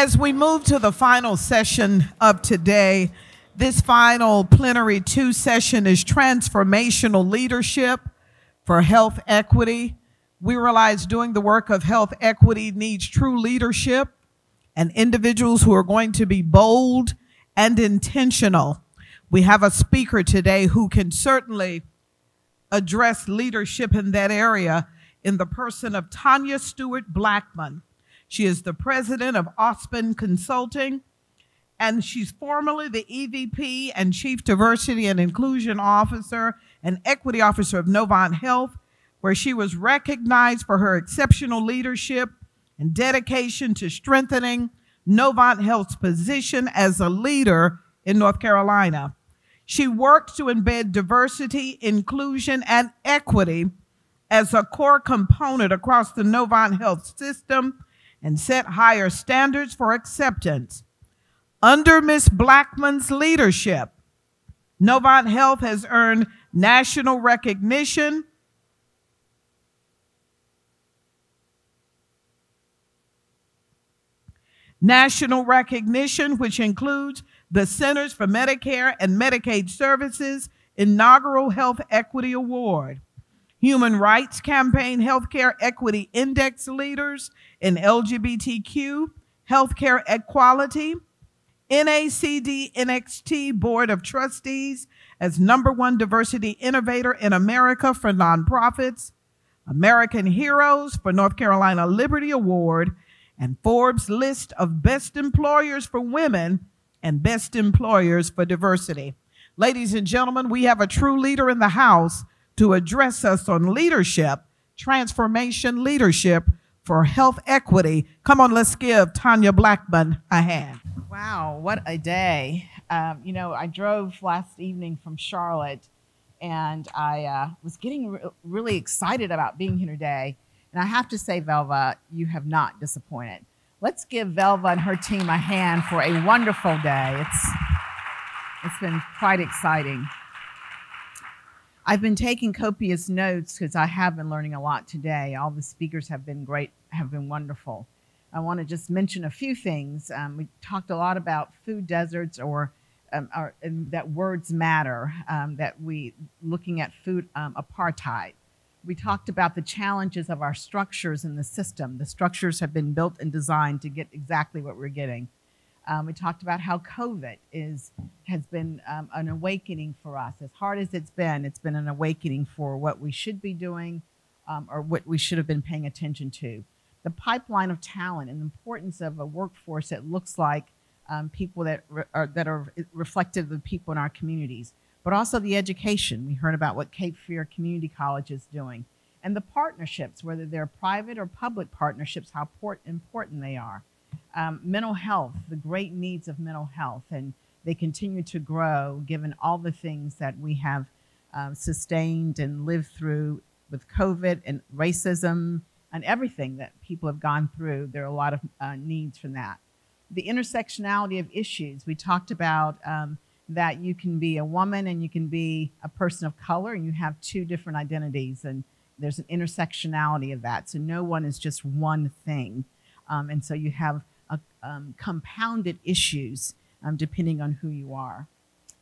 As we move to the final session of today, this final Plenary 2 session is Transformational Leadership for Health Equity. We realize doing the work of health equity needs true leadership and individuals who are going to be bold and intentional. We have a speaker today who can certainly address leadership in that area in the person of Tanya Stewart Blackmon. She is the president of Auspen Consulting, and she's formerly the EVP and Chief Diversity and Inclusion Officer and Equity Officer of UnitedHealth, where she was recognized for her exceptional leadership and dedication to strengthening UnitedHealth's position as a leader in North Carolina. She works to embed diversity, inclusion, and equity as a core component across the UnitedHealth system and set higher standards for acceptance. Under Ms. Blackmon's leadership, UnitedHealth has earned national recognition which includes the Centers for Medicare and Medicaid Services inaugural Health Equity Award, Human Rights Campaign Healthcare Equity Index Leaders in LGBTQ Healthcare Equality, NACD NXT Board of Trustees as #1 Diversity Innovator in America for nonprofits, American Heroes for North Carolina Liberty Award, and Forbes list of Best Employers for Women and Best Employers for Diversity. Ladies and gentlemen, we have a true leader in the house to address us on leadership, transformation leadership for health equity. Come on, let's give Tanya Blackmon a hand. Wow, what a day. I drove last evening from Charlotte, and I was getting really excited about being here today. And I have to say, Velva, you have not disappointed. Let's give Velva and her team a hand for a wonderful day. It's been quite exciting. I've been taking copious notes because I have been learning a lot today. All the speakers have been great, have been wonderful. I want to just mention a few things. We talked a lot about food deserts or that words matter, looking at food apartheid. We talked about the challenges of our structures in the system. The structures have been built and designed to get exactly what we're getting. We talked about how COVID has been an awakening for us. As hard as it's been an awakening for what we should be doing or what we should have been paying attention to. The pipeline of talent and the importance of a workforce that looks like people that are reflective of the people in our communities, but also the education. We heard about what Cape Fear Community College is doing, and the partnerships, whether they're private or public partnerships, how important they are. Mental health, the great needs of mental health, and they continue to grow given all the things that we have sustained and lived through with COVID and racism and everything that people have gone through. There are a lot of needs from that. The intersectionality of issues. We talked about that you can be a woman and you can be a person of color, and you have two different identities, and there's an intersectionality of that. So no one is just one thing. And so you have compounded issues depending on who you are.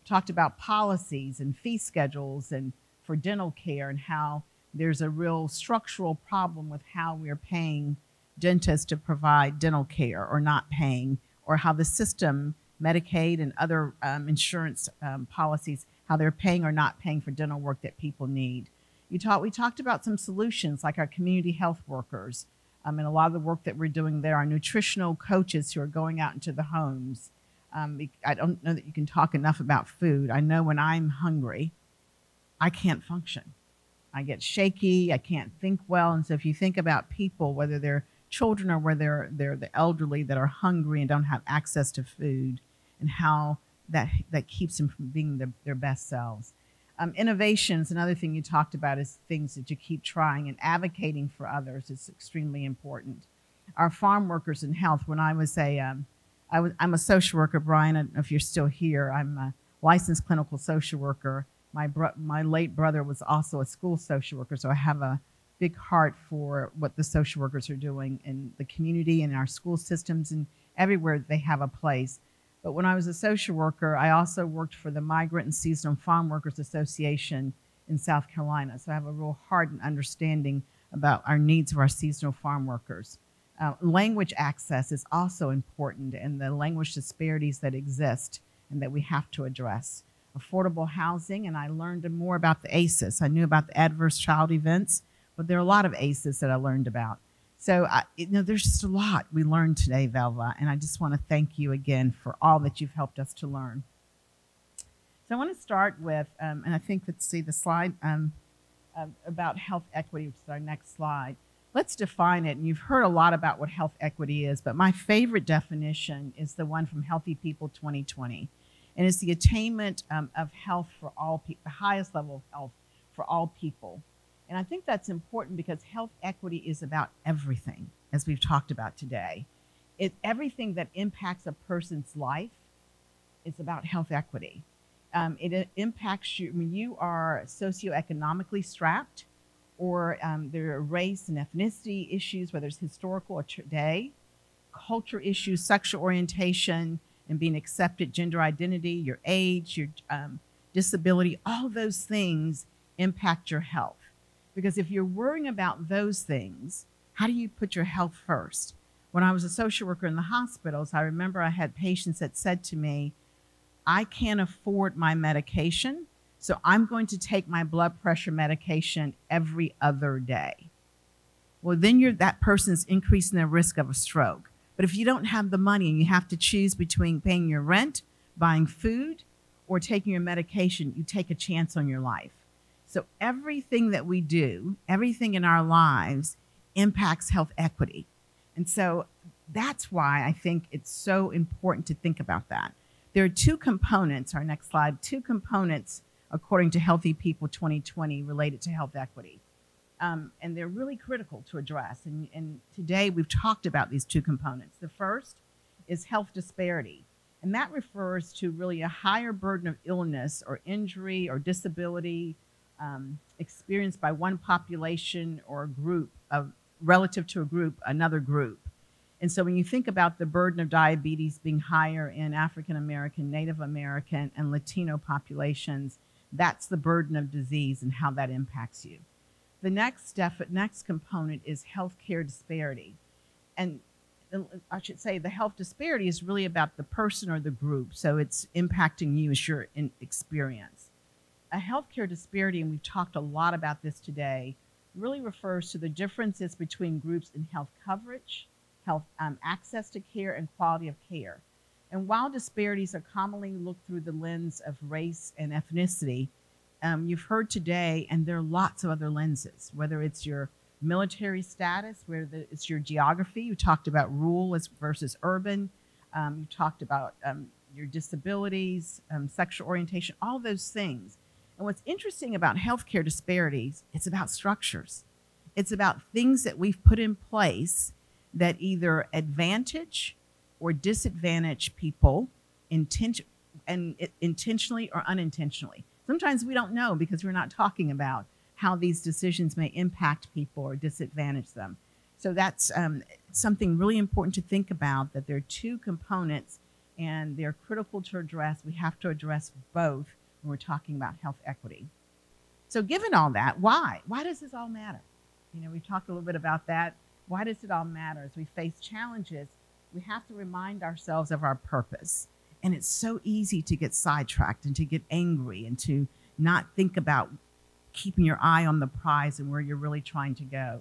Talked about policies and fee schedules and for dental care, and how there's a real structural problem with how we're paying dentists to provide dental care or not paying, or how the system, Medicaid and other insurance policies, how they're paying or not paying for dental work that people need. We talked about some solutions like our community health workers, and a lot of the work that we're doing there, our nutritional coaches who are going out into the homes. I don't know that you can talk enough about food. I know when I'm hungry, I can't function. I get shaky, I can't think well. And so if you think about people, whether they're children or whether they're the elderly that are hungry and don't have access to food, and how that keeps them from being their best selves. Innovations, another thing you talked about, is things that you keep trying, and advocating for others is extremely important. Our farm workers in health, when I was I'm a social worker, Brian, I don't know if you're still here. I'm a licensed clinical social worker. My late brother was also a school social worker, so I have a big heart for what the social workers are doing in the community and our school systems, and everywhere they have a place. But when I was a social worker, I also worked for the Migrant and Seasonal Farm Workers Association in South Carolina. So I have a real heart and understanding about our needs of our seasonal farm workers. Language access is also important, and the language disparities that exist and that we have to address. Affordable housing, and I learned more about the ACEs. I knew about the adverse child events, but there are a lot of ACEs that I learned about. So, there's just a lot we learned today, Velva, and I just want to thank you again for all that you've helped us to learn. So I want to start with, and I think, let's see the slide, about health equity, which is our next slide. Let's define it, and you've heard a lot about what health equity is, but my favorite definition is the one from Healthy People 2020, and it's the attainment of health for all people, the highest level of health for all people. And I think that's important because health equity is about everything, as we've talked about today. Everything that impacts a person's life is about health equity. It impacts you when you are socioeconomically strapped, or there are race and ethnicity issues, whether it's historical or today, culture issues, sexual orientation, and being accepted, gender identity, your age, your disability, all those things impact your health. Because if you're worrying about those things, how do you put your health first? When I was a social worker in the hospitals, I remember I had patients that said to me, I can't afford my medication, so I'm going to take my blood pressure medication every other day. Well, then that person's increasing their risk of a stroke. But if you don't have the money and you have to choose between paying your rent, buying food, or taking your medication, you take a chance on your life. So everything that we do, everything in our lives impacts health equity. And so that's why I think it's so important to think about that. There are two components, our next slide, two components according to Healthy People 2020 related to health equity. And they're really critical to address. And today we've talked about these two components. The first is health disparity. And that refers to really a higher burden of illness or injury or disability experienced by one population or group relative to another group. And so when you think about the burden of diabetes being higher in African American, Native American, and Latino populations, that's the burden of disease and how that impacts you. The next component is healthcare disparity. And I should say the health disparity is really about the person or the group. So it's impacting you as your experience. A healthcare disparity, and we've talked a lot about this today, really refers to the differences between groups in health coverage, health access to care, and quality of care. And while disparities are commonly looked through the lens of race and ethnicity, you've heard today, and there are lots of other lenses, whether it's your military status, whether it's your geography. You talked about rural versus urban. You talked about your disabilities, sexual orientation, all those things. And what's interesting about healthcare disparities, it's about structures. It's about things that we've put in place that either advantage or disadvantage people intentionally or unintentionally. Sometimes we don't know because we're not talking about how these decisions may impact people or disadvantage them. So that's something really important to think about, that there are two components and they're critical to address. We have to address both when we're talking about health equity. So given all that, why? Why does this all matter? We talked a little bit about that. Why does it all matter? As we face challenges, we have to remind ourselves of our purpose. And it's so easy to get sidetracked and to get angry and to not think about keeping your eye on the prize and where you're really trying to go.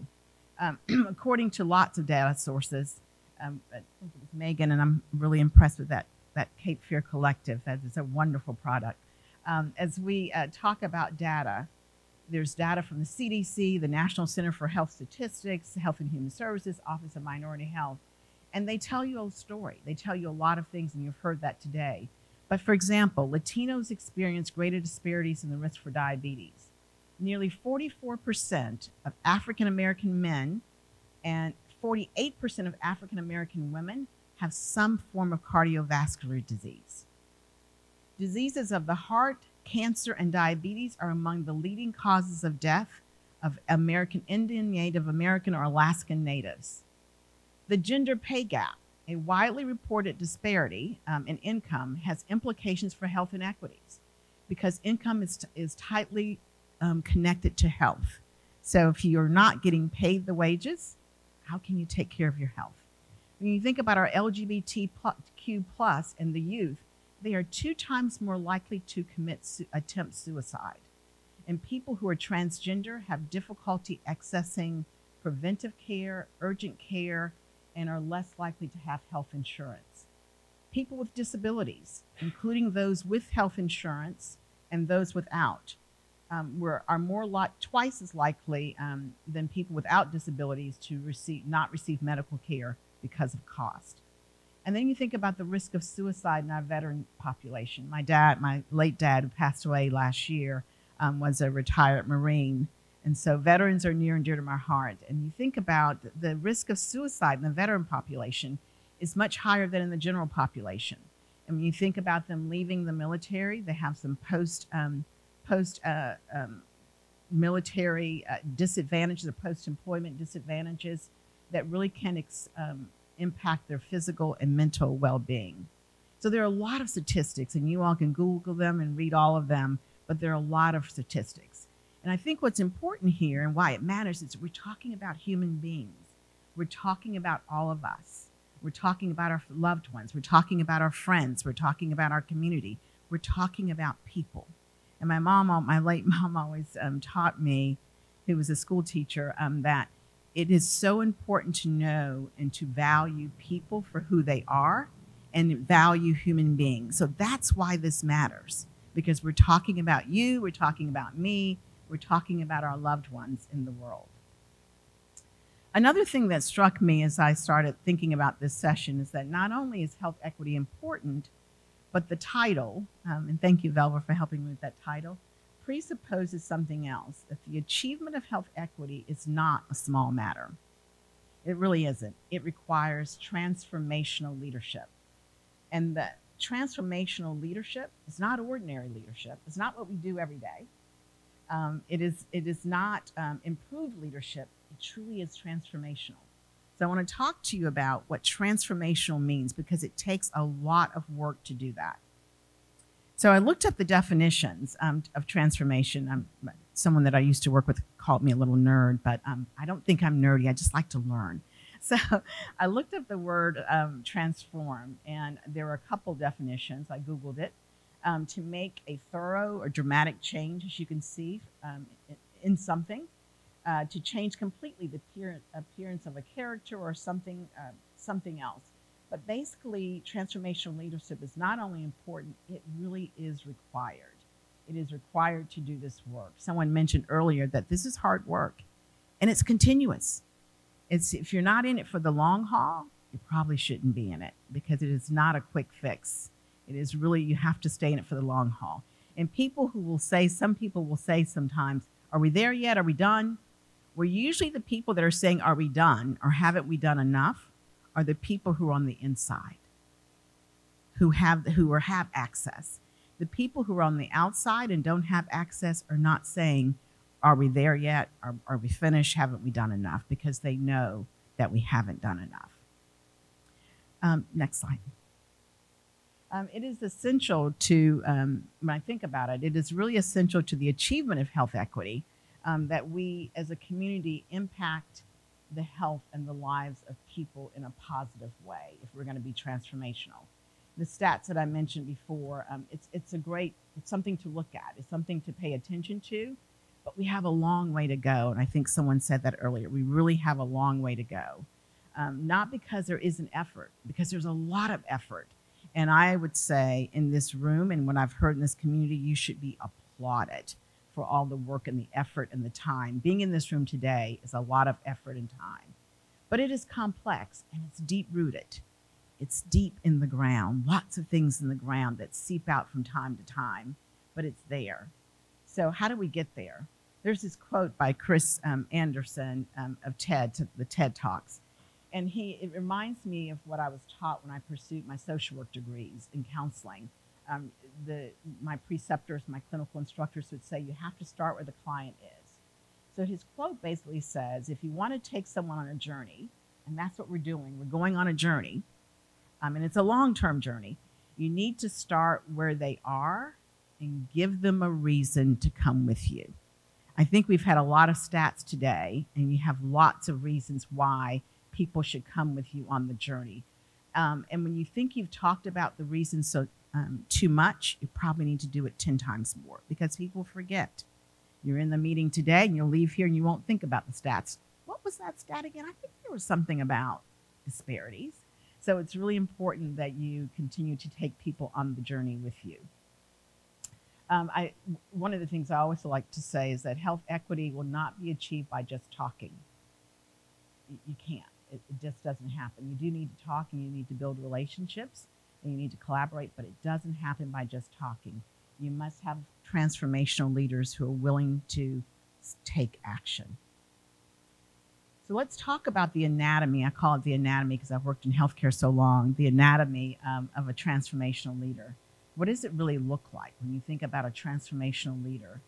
According to lots of data sources, I think it was Megan, and I'm really impressed with that Cape Fear Collective. That is a wonderful product. As we talk about data, there's data from the CDC, the National Center for Health Statistics, Health and Human Services, Office of Minority Health, and they tell you a story. They tell you a lot of things, and you've heard that today. But for example, Latinos experience greater disparities in the risk for diabetes. Nearly 44% of African American men and 48% of African American women have some form of cardiovascular disease. Diseases of the heart, cancer, and diabetes are among the leading causes of death of American Indian, Native American, or Alaskan natives. The gender pay gap A widely reported disparity in income has implications for health inequities because income is tightly connected to health. So if you're not getting paid the wages, how can you take care of your health? When you think about our LGBTQ plus and the youth, they are 2 times more likely to attempt suicide. And people who are transgender have difficulty accessing preventive care, urgent care, and are less likely to have health insurance. People with disabilities, including those with health insurance and those without, are twice as likely than people without disabilities to not receive medical care because of cost. And then you think about the risk of suicide in our veteran population. My late dad, who passed away last year, was a retired Marine. And so veterans are near and dear to my heart. And you think about the risk of suicide in the veteran population is much higher than in the general population. And when you think about them leaving the military, they have some military disadvantages or post-employment disadvantages that really can impact their physical and mental well-being. So there are a lot of statistics, and you all can Google them and read all of them, but there are a lot of statistics. And I think what's important here and why it matters is we're talking about human beings. We're talking about all of us. We're talking about our loved ones. We're talking about our friends. We're talking about our community. We're talking about people. And my late mom always taught me, who was a school teacher, that it is so important to know and to value people for who they are and value human beings. So that's why this matters, because we're talking about you, we're talking about me, we're talking about our loved ones in the world. Another thing that struck me as I started thinking about this session is that not only is health equity important, but the title, and thank you, Velva, for helping me with that title, presupposes something else, that the achievement of health equity is not a small matter. It really isn't. It requires transformational leadership. And that transformational leadership is not ordinary leadership. It's not what we do every day. It is not improved leadership. It truly is transformational. So I want to talk to you about what transformational means, because it takes a lot of work to do that. So I looked up the definitions of transformation. Someone that I used to work with called me a little nerd, but I don't think I'm nerdy. I just like to learn. So I looked up the word transform, and there were a couple definitions. I Googled it. To make a thorough or dramatic change, as you can see, in something. To change completely the appearance of a character or something else. But basically, transformational leadership is not only important, it really is required. It is required to do this work. Someone mentioned earlier that this is hard work, and it's continuous. If you're not in it for the long haul, you probably shouldn't be in it, because it is not a quick fix. It is really, you have to stay in it for the long haul. And some people will say sometimes, are we there yet? Are we done? Well, usually the people that are saying, are we done, or haven't we done enough, are the people who are on the inside, who have access. The people who are on the outside and don't have access are not saying, are we there yet? Are we finished? Haven't we done enough? Because they know that we haven't done enough. Next slide. It is essential to, when I think about it, it is really essential to the achievement of health equity that we as a community impact the health and the lives of people in a positive way if we're going to be transformational. The stats that I mentioned before, it's something to look at. It's something to pay attention to, but we have a long way to go. And I think someone said that earlier. We really have a long way to go. Not because there isn't effort, because there's a lot of effort. And I would say in this room and what I've heard in this community, you should be applauded for all the work and the effort and the time. Being in this room today is a lot of effort and time. But it is complex and it's deep-rooted. It's deep in the ground, lots of things in the ground that seep out from time to time, but it's there. So how do we get there? There's this quote by Chris Anderson of the TED Talks. And it reminds me of what I was taught when I pursued my social work degrees in counseling. My preceptors, my clinical instructors would say, you have to start where the client is. So his quote basically says, if you want to take someone on a journey, and that's what we're doing, we're going on a journey, And it's a long-term journey. You need to start where they are and give them a reason to come with you. I think we've had a lot of stats today, and you have lots of reasons why people should come with you on the journey. And when you think you've talked about the reasons too much, you probably need to do it 10 times more, because people forget. You're in the meeting today and you'll leave here and you won't think about the stats. What was that stat again? I think there was something about disparities. So it's really important that you continue to take people on the journey with you. One of the things I always like to say is that health equity will not be achieved by just talking. You can't. It just doesn't happen. You do need to talk, and you need to build relationships, and you need to collaborate, but it doesn't happen by just talking. You must have transformational leaders who are willing to take action. So let's talk about the anatomy. I call it the anatomy because I've worked in healthcare so long, the anatomy of a transformational leader. What does it really look like when you think about a transformational leader?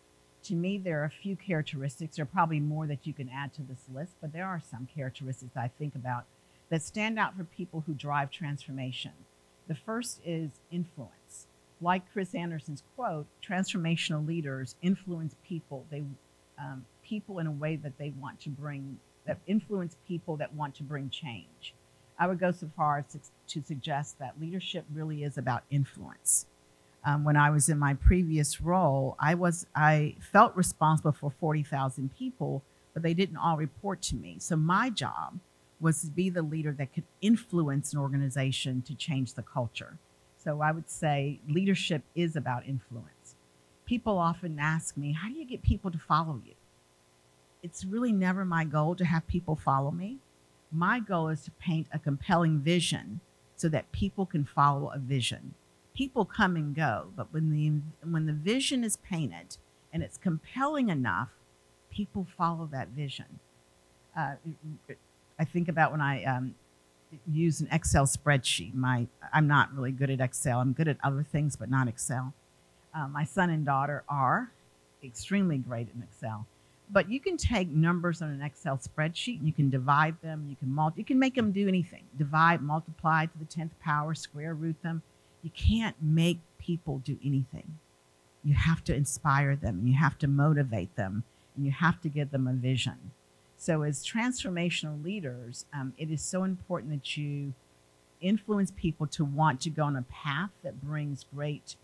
To me, there are a few characteristics. There are probably more that you can add to this list, but there are some characteristics I think about that stand out for people who drive transformation. The first is influence. Like Chris Anderson's quote, transformational leaders influence people. People in a way that they want to bring, that influence people that want to bring change. I would go so far as to suggest that leadership really is about influence. When I was in my previous role, I felt responsible for 40,000 people, but they didn't all report to me. So my job was to be the leader that could influence an organization to change the culture. So I would say leadership is about influence. People often ask me, how do you get people to follow you? It's really never my goal to have people follow me. My goal is to paint a compelling vision so that people can follow a vision. People come and go, but when the vision is painted and it's compelling enough, people follow that vision. I think about when I use an Excel spreadsheet. I'm not really good at Excel. I'm good at other things, but not Excel. My son and daughter are extremely great in Excel. But you can take numbers on an Excel spreadsheet and you can divide them, you can make them do anything. Divide, multiply to the 10th power, square root them. You can't make people do anything. You have to inspire them, and you have to motivate them, and you have to give them a vision. So as transformational leaders, it is so important that you influence people to want to go on a path that brings great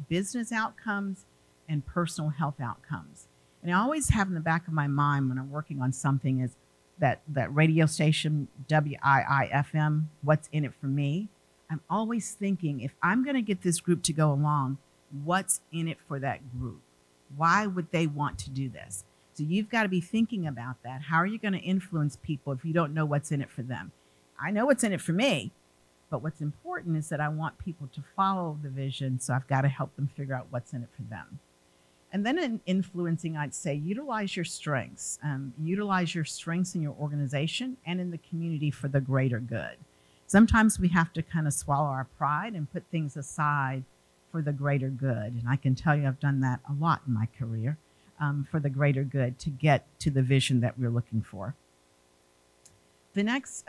business outcomes and personal health outcomes. And I always have in the back of my mind when I'm working on something is that radio station, WIIFM, what's in it for me? I'm always thinking, if I'm going to get this group to go along, what's in it for that group? Why would they want to do this? So you've got to be thinking about that. How are you going to influence people if you don't know what's in it for them? I know what's in it for me, but what's important is that I want people to follow the vision, so I've got to help them figure out what's in it for them. And then in influencing, I'd say utilize your strengths. Utilize your strengths in your organization and in the community for the greater good. Sometimes we have to kind of swallow our pride and put things aside for the greater good. And I can tell you I've done that a lot in my career for the greater good to get to the vision that we're looking for. The next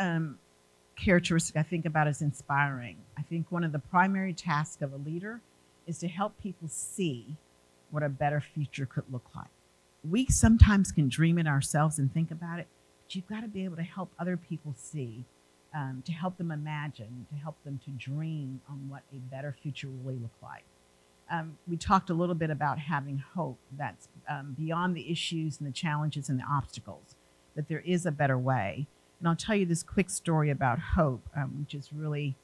characteristic I think about is inspiring. I think one of the primary tasks of a leader is to help people see what a better future could look like. We sometimes can dream it ourselves and think about it, but you've got to be able to help other people see, to help them imagine, to help them to dream on what a better future will really look like. We talked a little bit about having hope that's beyond the issues and the challenges and the obstacles, that there is a better way. And I'll tell you this quick story about hope, which is really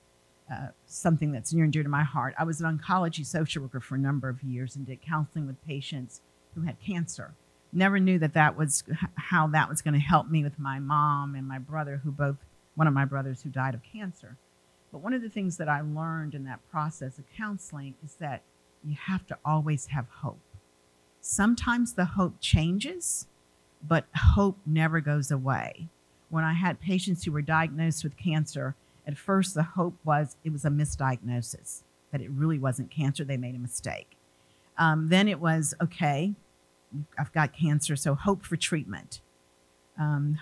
something that's near and dear to my heart. I was an oncology social worker for a number of years and did counseling with patients who had cancer. Never knew that was how that was going to help me with my mom and my brother, one of my brothers who died of cancer. But one of the things that I learned in that process of counseling is that you have to always have hope. Sometimes the hope changes, but hope never goes away. When I had patients who were diagnosed with cancer, at first the hope was it was a misdiagnosis, that it really wasn't cancer, they made a mistake. Then it was, okay, I've got cancer, so hope for treatment.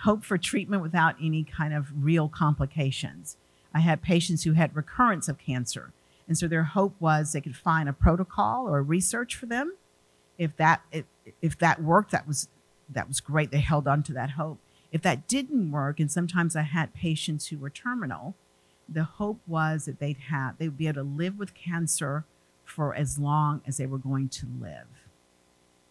Hope for treatment without any kind of real complications. I had patients who had recurrence of cancer. And so their hope was they could find a protocol or research for them. If that worked, that was great. They held on to that hope. If that didn't work, and sometimes I had patients who were terminal, the hope was that they would be able to live with cancer for as long as they were going to live,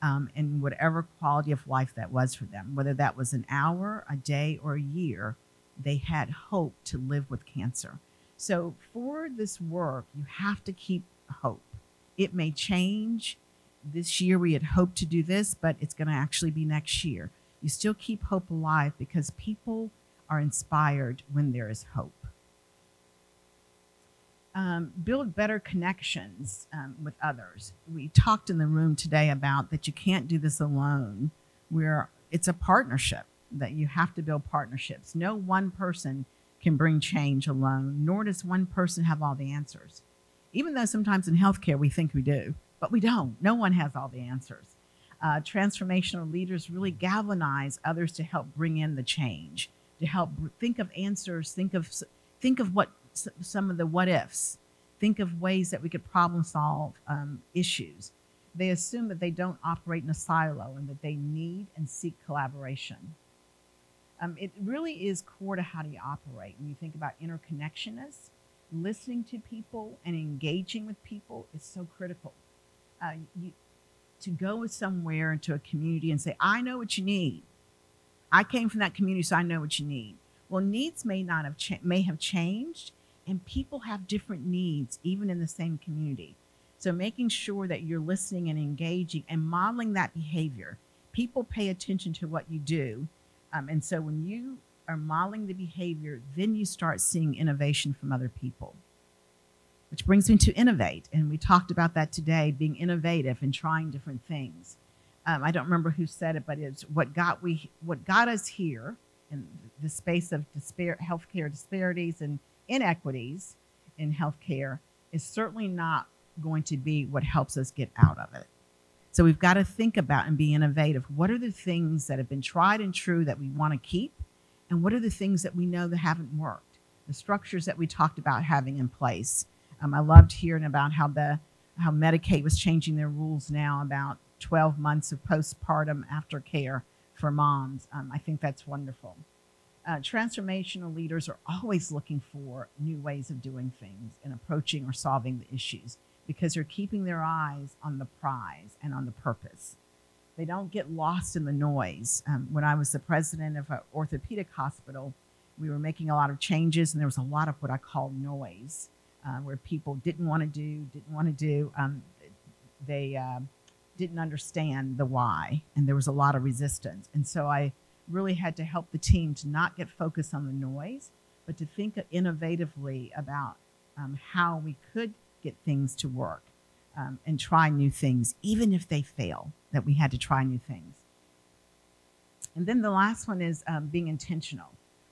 and whatever quality of life that was for them, whether that was an hour, a day, or a year, they had hope to live with cancer. So for this work, you have to keep hope. It may change. This year we had hoped to do this, but it's going to actually be next year. You still keep hope alive because people are inspired when there is hope. Build better connections with others. We talked in the room today about that you can't do this alone. It's a partnership, that you have to build partnerships. No one person can bring change alone, nor does one person have all the answers. Even though sometimes in healthcare we think we do, but we don't. No one has all the answers. Transformational leaders really galvanize others to help bring in the change, to help think of answers, think of what some of the what ifs, think of ways that we could problem solve issues. They assume that they don't operate in a silo and that they need and seek collaboration. It really is core to how do you operate. When you think about interconnectionness, listening to people and engaging with people is so critical. To go somewhere into a community and say, I know what you need. I came from that community, so I know what you need. Well, needs may have changed, and people have different needs, even in the same community. So making sure that you're listening and engaging and modeling that behavior. People pay attention to what you do. And so when you are modeling the behavior, then you start seeing innovation from other people. Which brings me to innovate. And we talked about that today, being innovative and trying different things. I don't remember who said it, but it's what got us here in the space of healthcare disparities and inequities in healthcare is certainly not going to be what helps us get out of it. So we've got to think about and be innovative. What are the things that have been tried and true that we want to keep? And what are the things that we know that haven't worked? The structures that we talked about having in place. I loved hearing about how Medicaid was changing their rules now about 12 months of postpartum aftercare for moms. I think that's wonderful. Transformational leaders are always looking for new ways of doing things and approaching or solving the issues because they're keeping their eyes on the prize and on the purpose. They don't get lost in the noise. When I was the president of an orthopedic hospital, we were making a lot of changes, and there was a lot of what I call noise, where people didn't want to do. They didn't understand the why, and there was a lot of resistance. And so I really had to help the team to not get focused on the noise, but to think innovatively about how we could get things to work and try new things, even if they fail, that we had to try new things. And then the last one is being intentional,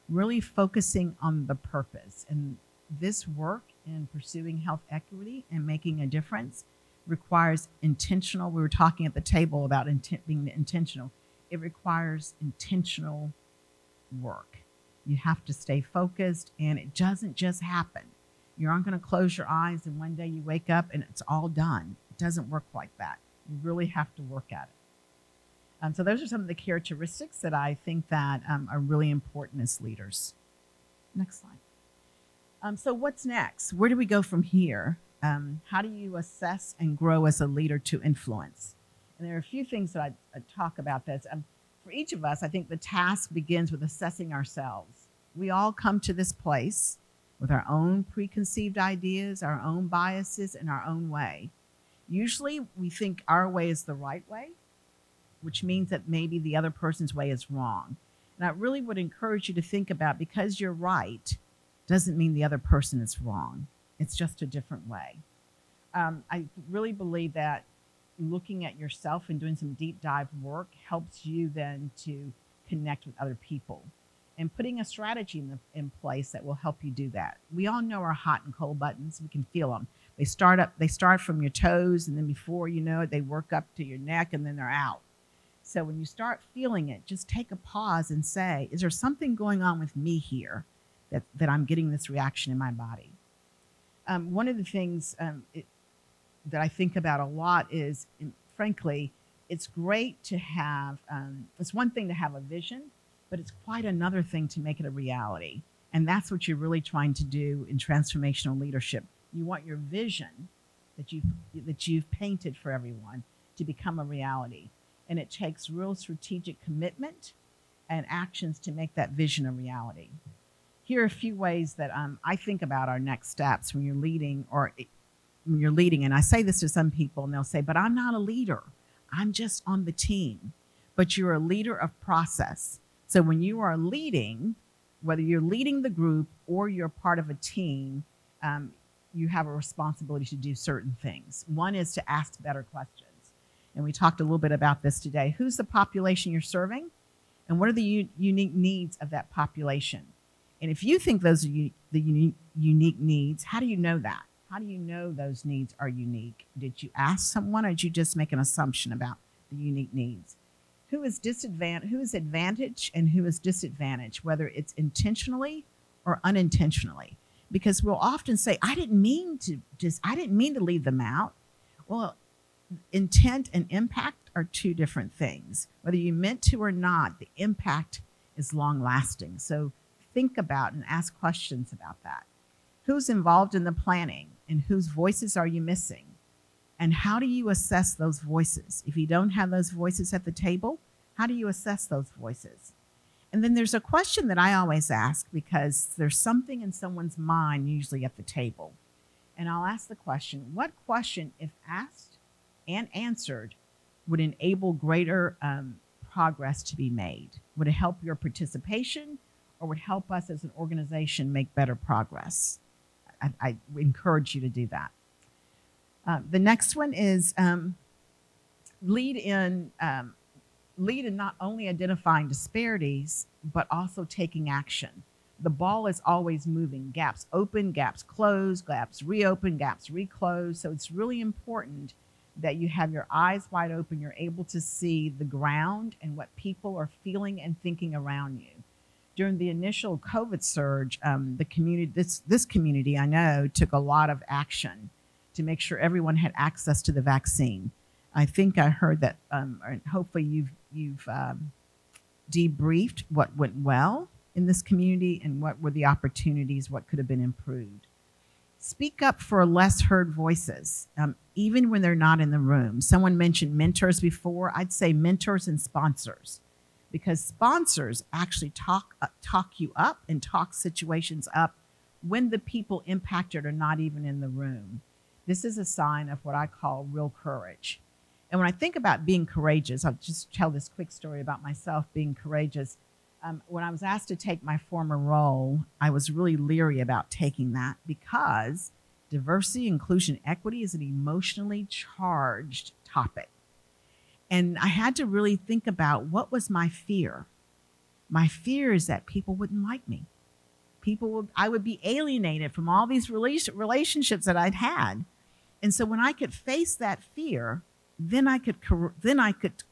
really focusing on the purpose. And this work in pursuing health equity and making a difference requires intentional. We were talking at the table about being intentional. It requires intentional work. You have to stay focused, and it doesn't just happen. You aren't going to close your eyes and one day you wake up and it's all done. It doesn't work like that. You really have to work at it. So those are some of the characteristics that I think that are really important as leaders. Next slide. So what's next? Where do we go from here? How do you assess and grow as a leader to influence? And there are a few things that I talk about this. For each of us, I think the task begins with assessing ourselves. We all come to this place with our own preconceived ideas, our own biases, and our own way. Usually we think our way is the right way, which means that maybe the other person's way is wrong. And I really would encourage you to think about, because you're right doesn't mean the other person is wrong. It's just a different way. I really believe that looking at yourself and doing some deep dive work helps you then to connect with other people, and putting a strategy in place that will help you do that. We all know our hot and cold buttons. We can feel them. They start from your toes, and then before you know it, they work up to your neck, and then they're out. So when you start feeling it, just take a pause and say, is there something going on with me here that I'm getting this reaction in my body. One of the things that I think about a lot is, frankly, it's great to have, it's one thing to have a vision, but it's quite another thing to make it a reality. And that's what you're really trying to do in transformational leadership. You want your vision that you've painted for everyone to become a reality. And it takes real strategic commitment and actions to make that vision a reality. Here are a few ways that I think about our next steps when you're leading, and I say this to some people and they'll say, but I'm not a leader. I'm just on the team. But you're a leader of process. So when you are leading, whether you're leading the group or you're part of a team, you have a responsibility to do certain things. One is to ask better questions. And we talked a little bit about this today. Who's the population you're serving? And what are the unique needs of that population? And if you think those are the unique needs, how do you know that? How do you know those needs are unique? Did you ask someone, or did you just make an assumption about the unique needs? Who is advantaged and who is disadvantaged, whether it's intentionally or unintentionally? Because we'll often say, I didn't mean to leave them out. Well, intent and impact are two different things. Whether you meant to or not, the impact is long lasting. So think about and ask questions about that. Who's involved in the planning and whose voices are you missing? And how do you assess those voices? If you don't have those voices at the table, how do you assess those voices? And then there's a question that I always ask, because there's something in someone's mind usually at the table. And I'll ask the question, what question, if asked and answered, would enable greater progress to be made? Would it help your participation, or would help us as an organization make better progress? I encourage you to do that. The next one is lead in not only identifying disparities, but also taking action. The ball is always moving. Gaps open, gaps close, gaps reopen, gaps reclose. So it's really important that you have your eyes wide open. You're able to see the ground and what people are feeling and thinking around you. During the initial COVID surge, the community, this community I know, took a lot of action to make sure everyone had access to the vaccine. I think I heard that, and hopefully you've debriefed what went well in this community and what were the opportunities, what could have been improved. Speak up for less heard voices, even when they're not in the room. Someone mentioned mentors before. I'd say mentors and sponsors, because sponsors actually talk you up and talk situations up when the people impacted are not even in the room. This is a sign of what I call real courage. And when I think about being courageous, I'll just tell this quick story about myself being courageous. When I was asked to take my former role, I was really leery about taking that, because diversity, inclusion, equity is an emotionally charged topic. And I had to really think about, what was my fear? My fear is that people wouldn't like me. I would be alienated from all these relationships that I'd had. And so when I could face that fear, then I could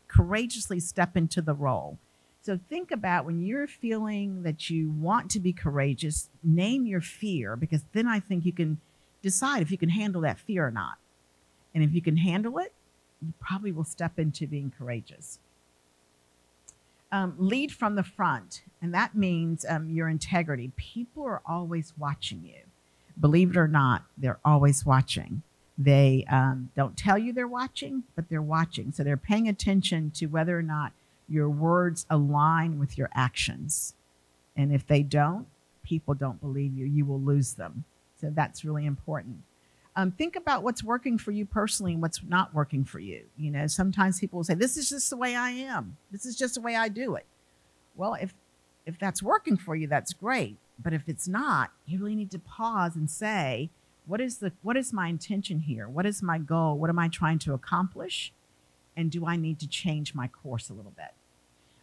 courageously step into the role. So think about, when you're feeling that you want to be courageous, name your fear, because then I think you can decide if you can handle that fear or not. And if you can handle it, you probably will step into being courageous. Lead from the front, and that means your integrity. People are always watching you. Believe it or not, they're always watching. They don't tell you they're watching, but they're watching. So they're paying attention to whether or not your words align with your actions. And if they don't, people don't believe you. You will lose them. So that's really important. Think about what's working for you personally and what's not working for you. You know, sometimes people will say, this is just the way I am. This is just the way I do it. Well, if that's working for you, that's great. But if it's not, you really need to pause and say, what is my intention here? What is my goal? What am I trying to accomplish? And do I need to change my course a little bit?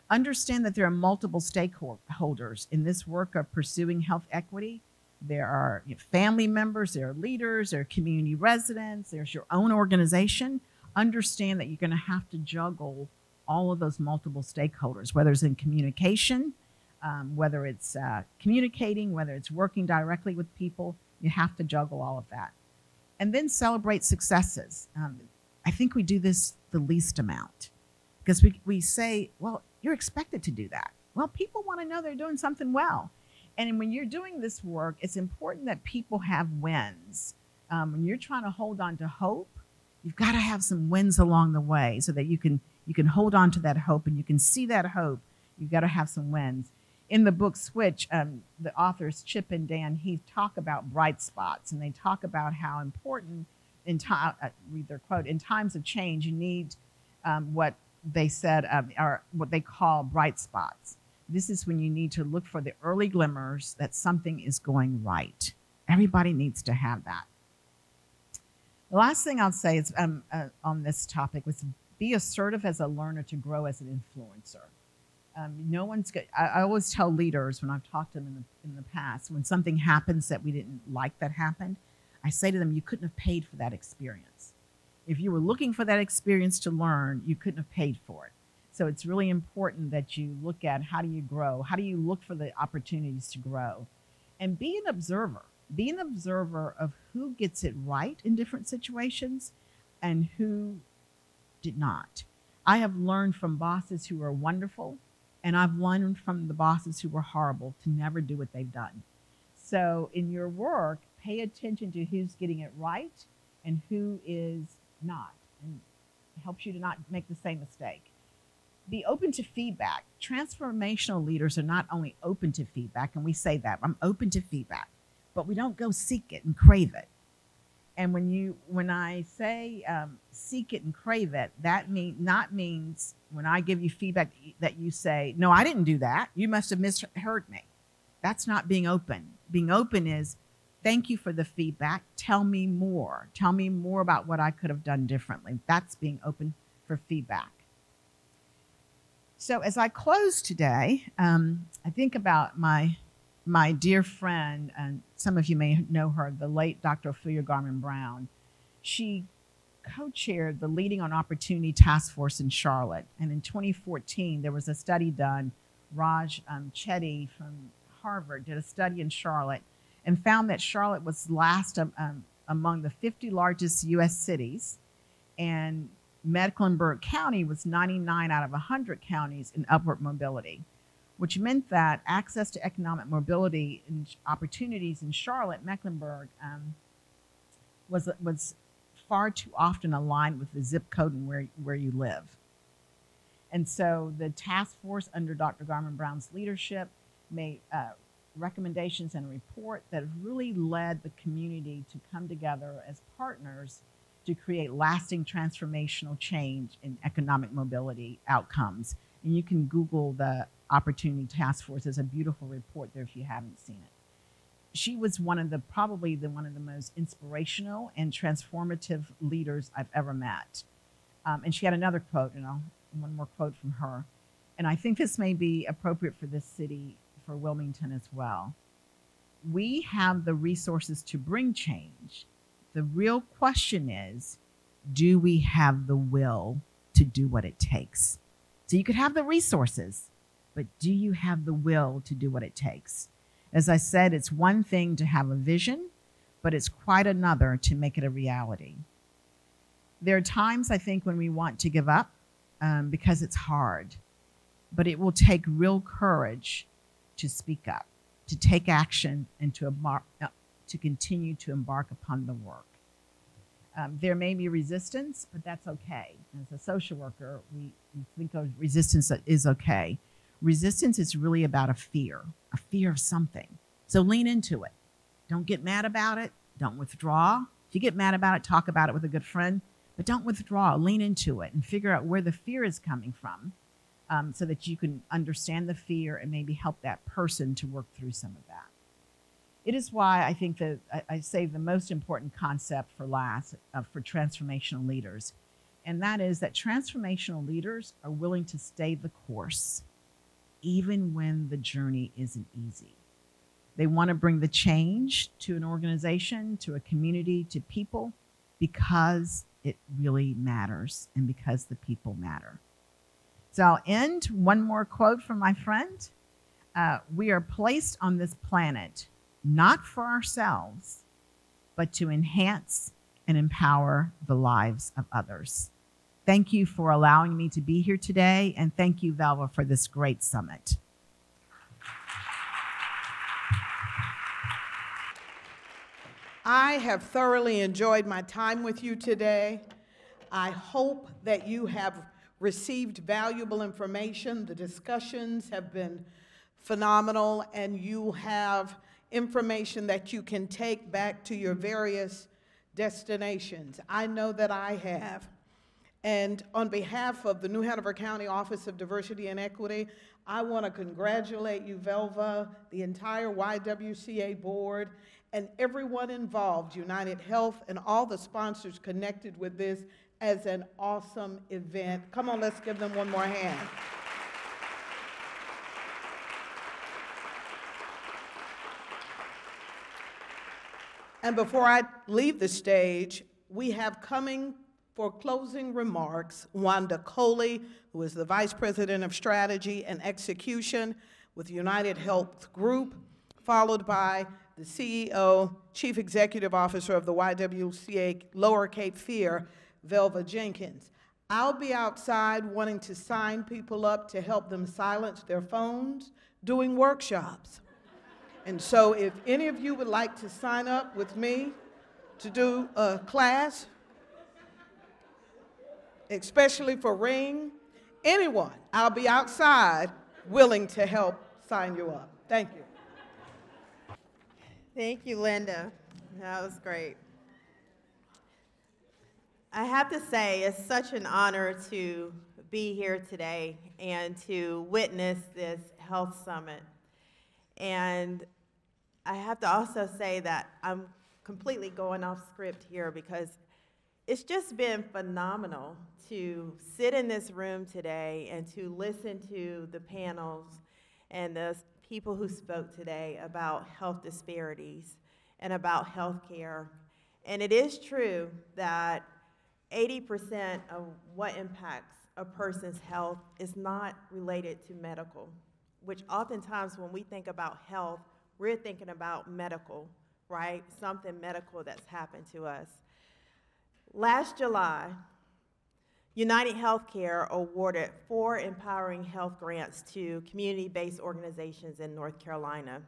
Understand that there are multiple stakeholders in this work of pursuing health equity. There are family members, there are leaders, there are community residents, there's your own organization. Understand that you're going to have to juggle all of those multiple stakeholders, whether it's in communication, whether it's communicating, whether it's working directly with people. You have to juggle all of that. And then celebrate successes. I think we do this the least amount because we say, well, you're expected to do that. Well, people want to know they're doing something well. And when you're doing this work, it's important that people have wins. When you're trying to hold on to hope, you've got to have some wins along the way so that you can hold on to that hope and you can see that hope. You've got to have some wins. In the book Switch, the authors Chip and Dan Heath talk about bright spots, and they talk about how important read their quote, in times of change, you need what they said are what they call bright spots. This is when you need to look for the early glimmers that something is going right. Everybody needs to have that. The last thing I'll say is on this topic was be assertive as a learner to grow as an influencer. No one's good. I always tell leaders when I've talked to them in the past, when something happens that we didn't like that happened, I say to them, you couldn't have paid for that experience. If you were looking for that experience to learn, you couldn't have paid for it. So it's really important that you look at how do you grow? How do you look for the opportunities to grow? And be an observer. Be an observer of who gets it right in different situations and who did not. I have learned from bosses who are wonderful, and I've learned from the bosses who were horrible to never do what they've done. So in your work, pay attention to who's getting it right and who is not, and it helps you to not make the same mistake. Be open to feedback. Transformational leaders are not only open to feedback, and we say that, I'm open to feedback, but we don't go seek it and crave it. And when I say seek it and crave it, that means when I give you feedback that you say, no, I didn't do that. You must have misheard me. That's not being open. Being open is, thank you for the feedback. Tell me more. Tell me more about what I could have done differently. That's being open for feedback. So as I close today, I think about my dear friend, and some of you may know her, the late Dr. Ophelia Garman-Brown. She co-chaired the Leading on Opportunity Task Force in Charlotte. And in 2014, there was a study done. Raj Chetty from Harvard did a study in Charlotte and found that Charlotte was last among the 50 largest U.S. cities, and Mecklenburg County was 99 out of 100 counties in upward mobility, which meant that access to economic mobility and opportunities in Charlotte, Mecklenburg, was far too often aligned with the zip code and where you live. And so the task force under Dr. Garman-Brown's leadership made recommendations and a report that really led the community to come together as partners to create lasting transformational change in economic mobility outcomes. And you can Google the Opportunity Task Force. There's a beautiful report there if you haven't seen it. She was probably one of the most inspirational and transformative leaders I've ever met. And she had another quote, one more quote from her. And I think this may be appropriate for this city, for Wilmington as well. We have the resources to bring change. The real question is, do we have the will to do what it takes? So you could have the resources, but do you have the will to do what it takes? As I said, it's one thing to have a vision, but it's quite another to make it a reality. There are times, I think, when we want to give up because it's hard, but it will take real courage to speak up, to take action, and to continue to embark upon the work. There may be resistance, but that's okay. As a social worker, we think of resistance that is okay. Resistance is really about a fear of something. So lean into it. Don't get mad about it. Don't withdraw. If you get mad about it, talk about it with a good friend, but don't withdraw. Lean into it and figure out where the fear is coming from so that you can understand the fear and maybe help that person to work through some of that. It is why I think that I saved the most important concept for last for transformational leaders, and that is that transformational leaders are willing to stay the course, even when the journey isn't easy. They want to bring the change to an organization, to a community, to people, because it really matters and because the people matter. So I'll end one more quote from my friend. we are placed on this planet not for ourselves, but to enhance and empower the lives of others. Thank you for allowing me to be here today, and thank you, Velva, for this great summit. I have thoroughly enjoyed my time with you today. I hope that you have received valuable information. The discussions have been phenomenal, and you have information that you can take back to your various destinations. I know that I have. And on behalf of the New Hanover County Office of Diversity and Equity, I want to congratulate you, Velva, the entire YWCA board, and everyone involved, UnitedHealth, and all the sponsors connected with this as an awesome event. Come on, let's give them one more hand. And before I leave the stage, we have coming for closing remarks Wanda Coley, who is the Vice President of Strategy and Execution with UnitedHealth Group, followed by the CEO, Chief Executive Officer of the YWCA Lower Cape Fear, Velva Jenkins. I'll be outside wanting to sign people up to help them silence their phones doing workshops. And so if any of you would like to sign up with me to do a class, especially for Ring, anyone, I'll be outside willing to help sign you up. Thank you. Thank you, Linda. That was great. I have to say, it's such an honor to be here today and to witness this health summit. And I have to also say that I'm completely going off script here because it's just been phenomenal to sit in this room today and to listen to the panels and the people who spoke today about health disparities and about health care. And it is true that 80% of what impacts a person's health is not related to medical, which oftentimes when we think about health, we're thinking about medical, right? Something medical that's happened to us. Last July, UnitedHealthcare awarded 4 empowering health grants to community-based organizations in North Carolina.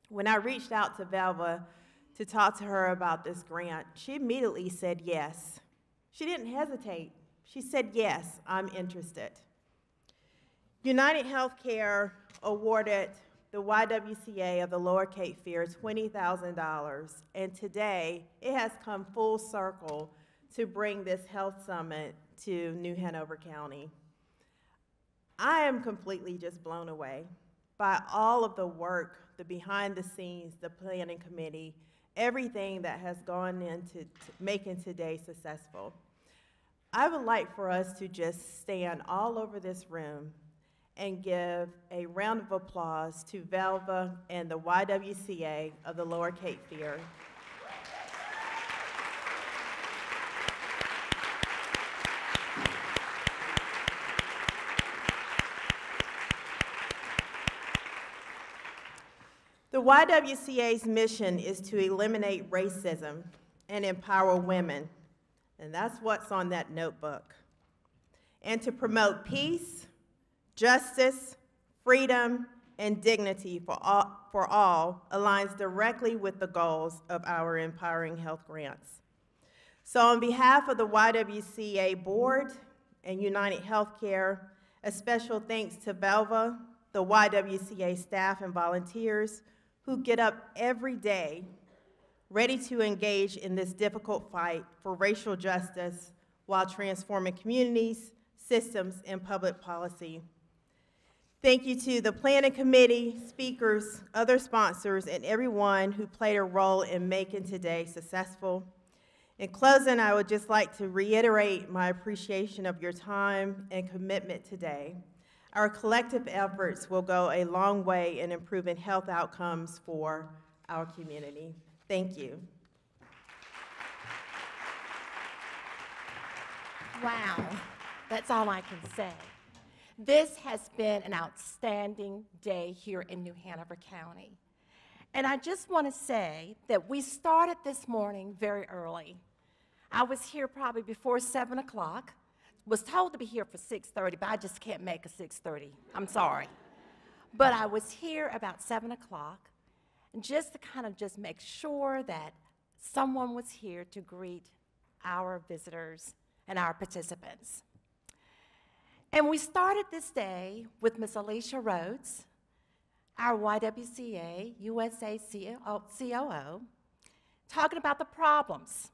When I reached out to Velva to talk to her about this grant, she immediately said yes. She didn't hesitate. She said, yes, I'm interested. UnitedHealthcare awarded the YWCA of the Lower Cape Fear $20,000, and today it has come full circle to bring this health summit to New Hanover County. I am completely just blown away by all of the work, the behind the scenes, the planning committee, everything that has gone into making today successful. I would like for us to just stand all over this room and give a round of applause to Velva and the YWCA of the Lower Cape Fear. The YWCA's mission is to eliminate racism and empower women, and that's what's on that notebook, and to promote peace, justice, freedom, and dignity for all aligns directly with the goals of our Empowering Health Grants. So on behalf of the YWCA Board and UnitedHealthcare, a special thanks to Velva, the YWCA staff and volunteers who get up every day ready to engage in this difficult fight for racial justice while transforming communities, systems, and public policy. Thank you to the planning committee, speakers, other sponsors, and everyone who played a role in making today successful. In closing, I would just like to reiterate my appreciation of your time and commitment today. Our collective efforts will go a long way in improving health outcomes for our community. Thank you. Wow, that's all I can say. This has been an outstanding day here in New Hanover County. And I just want to say that we started this morning very early. I was here probably before 7 o'clock, was told to be here for 6:30, but I just can't make a 6:30. I'm sorry. But I was here about 7 o'clock, and just to kind of just make sure that someone was here to greet our visitors and our participants. And we started this day with Ms. Alicia Rhodes, our YWCA USA COO, talking about the problems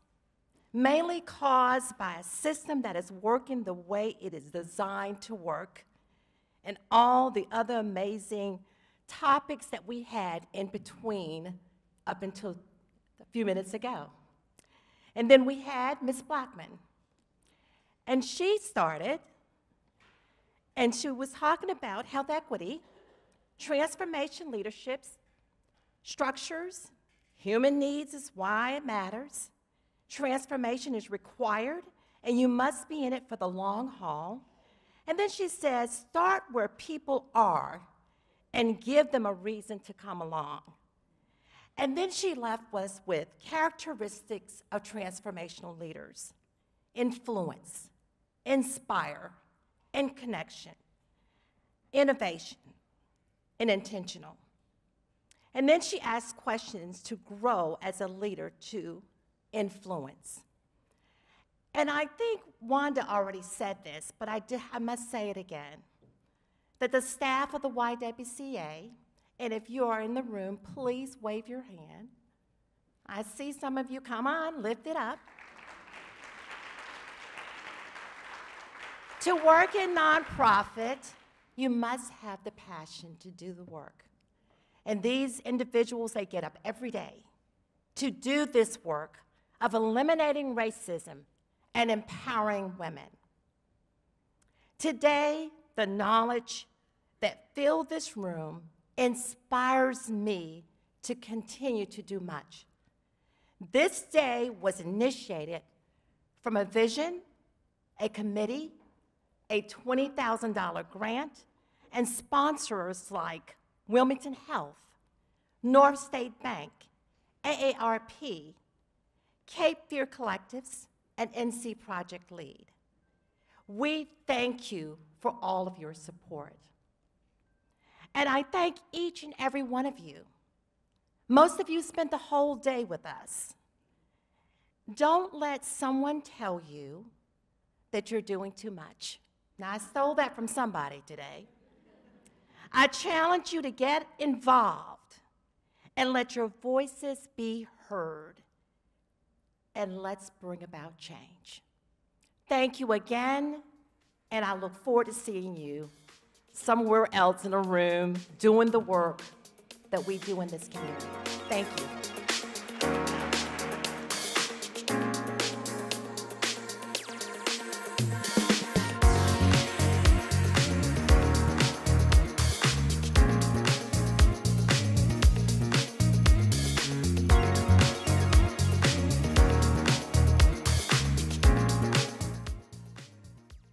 mainly caused by a system that is working the way it is designed to work, and all the other amazing topics that we had in between up until a few minutes ago. And then we had Ms. Blackmon, and she started, and she was talking about health equity, transformation leaderships, structures, human needs is why it matters, transformation is required, and you must be in it for the long haul. And then she says, start where people are and give them a reason to come along. And then she left us with characteristics of transformational leaders: influence, inspire, and connection, innovation, and intentional. And then she asked questions to grow as a leader to influence. And I think Wanda already said this, but I must say it again, that the staff of the YWCA, and if you are in the room, please wave your hand. I see some of you, come on, lift it up. To work in nonprofit, you must have the passion to do the work. And these individuals, they get up every day to do this work of eliminating racism and empowering women. Today, the knowledge that filled this room inspires me to continue to do much. This day was initiated from a vision, a committee, a $20,000 grant, and sponsors like Wilmington Health, North State Bank, AARP, Cape Fear Collectives, and NC Project Lead. We thank you for all of your support. And I thank each and every one of you. Most of you spent the whole day with us. Don't let someone tell you that you're doing too much. Now, I stole that from somebody today. I challenge you to get involved and let your voices be heard. And let's bring about change. Thank you again, and I look forward to seeing you somewhere else in a room doing the work that we do in this community. Thank you.